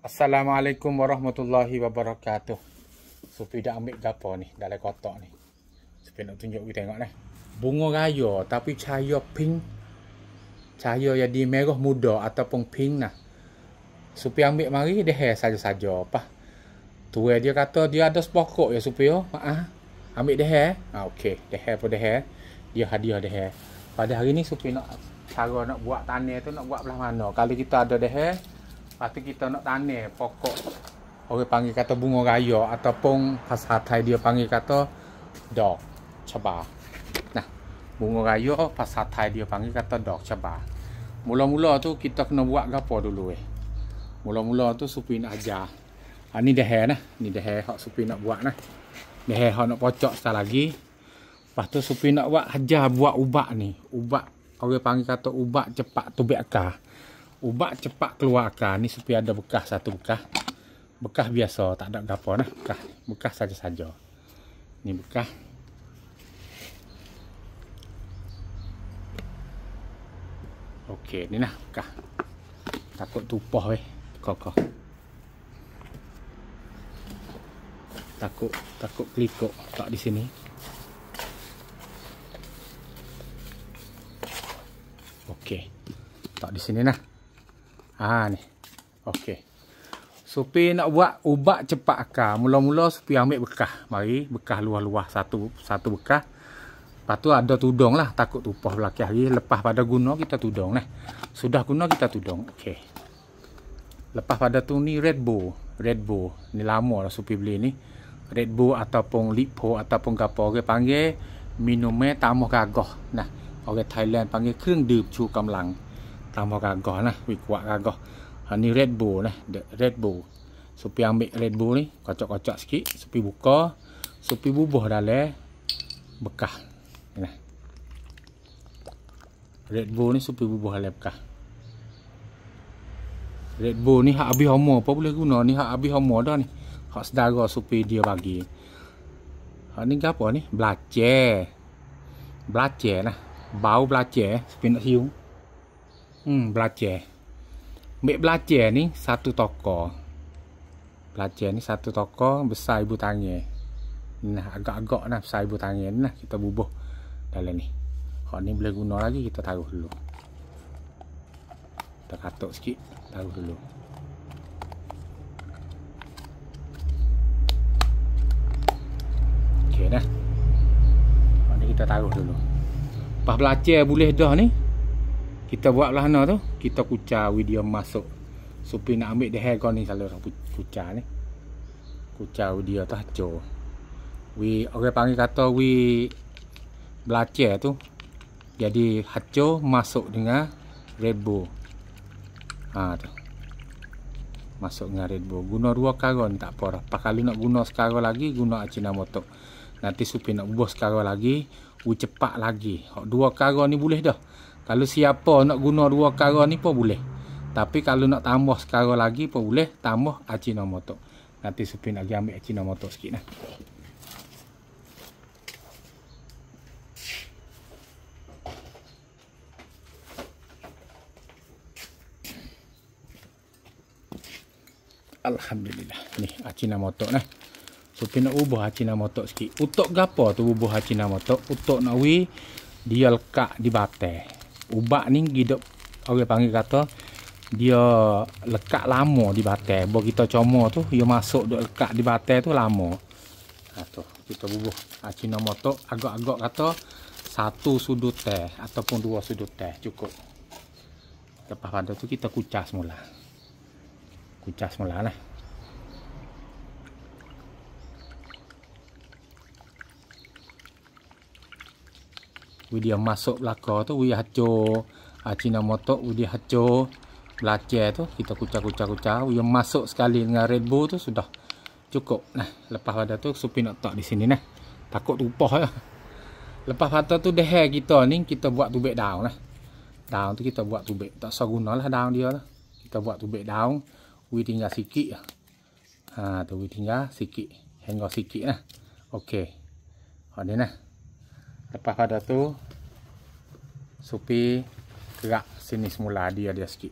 Assalamualaikum warahmatullahi wabarakatuh. Supi dah ambil gapo ni dalam kotak ni. Supi nak tunjuk kita tengok ni. Bunga raya tapi cahaya pink. Cahaya jadi merah muda ataupun pink nah. Supi ambil mari dah saja-saja apa. Tuai dia kata dia ada sepokok ya Supi oh. Ambil dah. Okey, dah pun dah. Dia hadiah dah. Pada hari ni Supi nak cara nak buat tanah tu nak buat belah mana. Kalau kita ada dah, lepas tu kita nak tanam pokok, orang panggil kata bunga raya ataupun bahasa Thai dia panggil kata dok cabar. Nah, bunga raya bahasa Thai dia panggil kata dok cabar. Mula-mula tu kita kena buat gapo dulu Mula-mula tu Supi nak ajar. Ni dah nah, ni dah hak Supi nak buat nah. Dah hak nak pocok sekali lagi. Lepas tu Supi nak buat ajar buat ubat ni. Ubat orang panggil kata ubat cepat tubik akar. Ubat cepat keluar akar ni Supi ada bekas satu bekas. Bekas biasa, tak ada gapo nah. Bekas saja-saja. Ni bekas. Okey, ni nah bekas. Takut tumpah kokoh. Takut kelikuk tak di sini. Okey. Tak di sini nah. Ni. Okey. Supi nak buat ubat cepat akar. Mula-mula Supi ambil bekas. Mari bekas luah-luah satu bekas. Lepas tu ada tudung lah. Takut tumpah belakang hari. Lepas pada guna kita tudung nah. Sudah guna kita tudung. Okey. Lepas pada tu ni Red Bull. Ni lama lah Supi beli ni. Red Bull ataupun Lipo ataupun gapo orang panggil minumnya tambah gagah. Nah, orang Thailand panggil keungดื่ม ชูกำลัง tambah gagah nah, kuat gagah. Ni Red Bull nah, Red Bull. Supi ambil Red Bull ni, kocok-kocok sikit, Supi buka, Supi bubuh dalam bekas. Nah. Red Bull ni Supi bubuh dalam bekas. Red Bull ni hak habis homo apa boleh guna ni, hak habis homo dah ni. Hak saudara Supi dia bagi. Hak ni gapo ni? Belajar nah. Bau belajar, Supi nak hiu. Belajar. Ambil belajar ni satu toko. Belajar ni satu toko besar ibu tangan. Nah, agak-agak nah besar ibu tangan nah kita bubuh dalam ni. Hak ni boleh guna lagi kita taruh dulu. Kita katuk sikit, taruh dulu. Okey dah. Hak ni kita taruh dulu. Lepas belajar boleh dah ni. Kita buat belah mana tu? Kita kucar dia masuk. Supi nak ambil dah kau ni salah kucar ni. Kucar dia tu hancur. Orang panggil kata belajar tu. Jadi hancur masuk dengan Red Bull. Tu. Masuk dengan Red Bull. Guna dua karun tak apa dah. Kalau nak guna sekarang lagi guna Ajinomoto. Nanti Supi nak bubuh sekarang lagi, cepat lagi. Dua karun ni boleh dah. Kalau siapa nak guna dua karun ni pun boleh. Tapi kalau nak tambah sekarang lagi pun boleh tambah Ajinomoto. Nanti Supi nak pergi ambil Ajinomoto sikit nah. Alhamdulillah. Ni Ajinomoto nah. Supi nak ubah Ajinomoto sikit. Untuk gapo tu ubah Ajinomoto? Untuk nak dia lekat di batai. Ubat ni hidup orang panggil kata dia lekat lama di batai. Baru kita comor tu dia masuk duk lekat di batai tu lama. Tu kita bubuh Ajinomoto agak-agak kata satu sudut teh ataupun dua sudut teh cukup. Lepas pada tu kita kucah semula. Kucah semula lah. Dia masuk belakang tu hancur Ajinomoto dia hancur belajar tu kita kucah dia masuk sekali dengan Red Bull tu sudah cukup nah. Lepas pada tu Supi nak tak di sini nah, takut tumpah Lepas pada tu dah kita ni kita buat tubik daun nah. Daun tu kita buat tubik, tak usah gunalah daun dia lah. Kita buat tubik daun, tinggal sikit tu tinggal sikit, hangga sikit nah. Okey. Ni nah. Lepas pada tu Supi gerak sini semula dia sikit.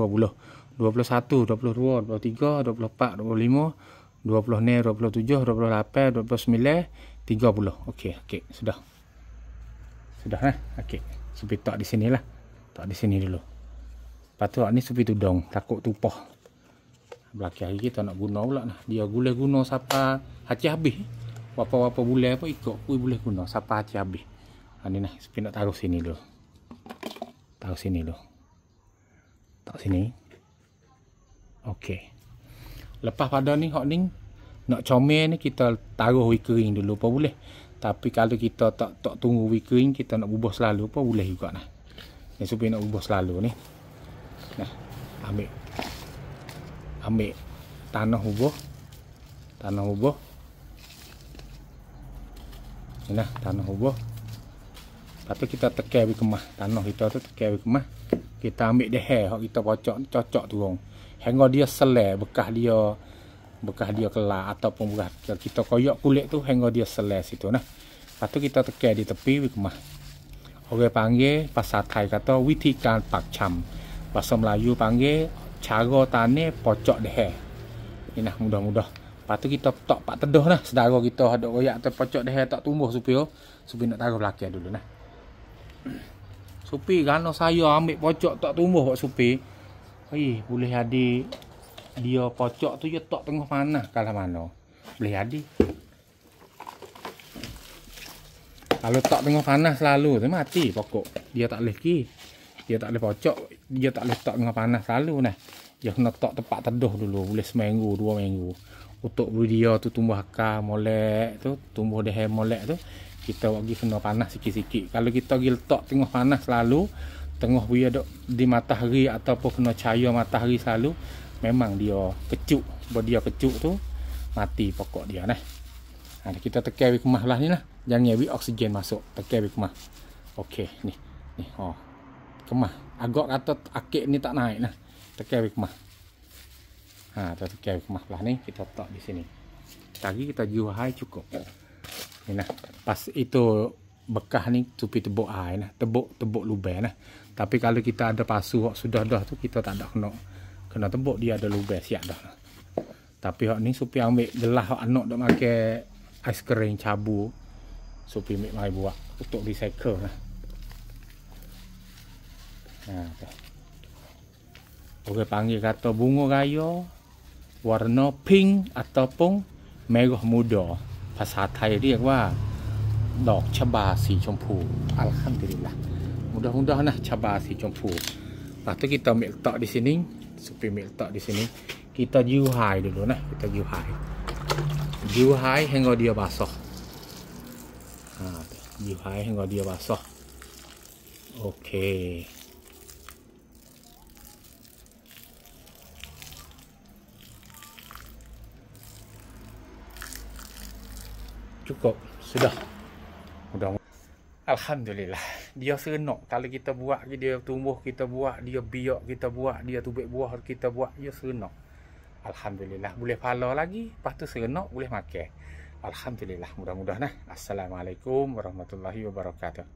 20, 21, 22, 23, 24, 25, 26, 27, 28, 29, 30. Okey, okey, sudah. Sudah lah. Okey. Supi tak di sini lah. Tak di sini dulu. Lepas tu ni supi tudung, takut tupoh. Belakang hari kita nak guna pula nah. Dia boleh guna siapa hati habis. Apa-apa boleh apa ikut pun boleh guna siapa hati habis. Ni nah, supi nak taruh sini dulu. Taruh sini dulu. Tak sini. Okey. Lepas pada ni hok ni nak comel ni kita taruh wickering dulu apa boleh. Tapi kalau kita tak tunggu wickering, kita nak bubuh selalu apa boleh juga nah. Ni supaya nak bubuh selalu ni. Nah, ambil tanah bubuh. Tanah bubuh. Ni nah, tanah bubuh. Lepas tu kita tekan di kemah. Tanah kita tu tekan di kemah. Kita ambil deher hok kita cocok turun. Hingga dia selai bekas dia kelar ataupun bekas kita koyak kulit tu hingga dia selai situ nah. Lepas tu kita tekan di tepi di kemah. Orang panggil bahasa Thai kata witikan pakcam. Bahasa Melayu panggil cara tanam pocok deher. Ini nah mudah-mudah. Lepas tu kita tak pak teduh nah. Saudara kita ada koyak tu pocok deher tak tumbuh supaya nak taruh belakang dulu nah. Supi kerana saya ambil pocok tak tumbuh buat supi. Boleh jadi dia pocok tu dia tak tengah panas kalau mana. Boleh jadi. Kalau tak tengah panas selalu tu mati pokok. Dia tak boleh ki. Dia tak boleh pocok, dia tak boleh tak tengah panas selalu nah. Dia kena tak tempat teduh dulu, boleh seminggu, 2 minggu. Untuk dia tu tumbuh akar molek tu, tumbuh deher molek tu. Kita bagi kena panas sikit-sikit. Kalau kita pergi letak tengah panas selalu, tengah dia duk di matahari ataupun kena cahaya matahari selalu, memang dia kecuk. Bila dia kecuk tu, mati pokok dia nah. Kita tekan di kemah lah ni lah. Jangan bagi oksigen masuk. Tekan di kemah. Okey, ni. Kemah. Agak kata akik ni tak naik nah. Tekan di kemah. Tekan di kemah lah ni. Kita letak di sini. Tadi kita jual hai cukup. Ni nah, pas itu bekas ni supi tebuk air nah, tebuk lubang nah. Tapi kalau kita ada pasu sudah dah tu kita tak ada kena tebuk, dia ada lubang siap dah. Tapi hak ni supi ambil gelas hak anak dak makan ais kering cabu. Supi mai buat untuk recycle nah. Orang panggil kata bunga raya warna pink ataupun merah muda. Bahasa Thai รียกว่าดอกชบาสีชมพู Alhamdulillah. Mudah-mudahan nah cabar si chompu. Lepas tu kita ambil letak di sini, supaya ambil letak di sini. Kita juhai dulu nah, kita juhai. Juhai hingga dia basah. Juhai hingga dia basah. Okey. Cukup, sudah. Mudah-mudahan. Alhamdulillah. dia seronok. Kalau kita buat, dia tumbuh kita buat, dia biak kita buat, dia tubik buah kita buat, dia seronok. Alhamdulillah, boleh pahala lagi, lepas tu seronok, boleh makan. Alhamdulillah, mudah-mudahan. Assalamualaikum warahmatullahi wabarakatuh.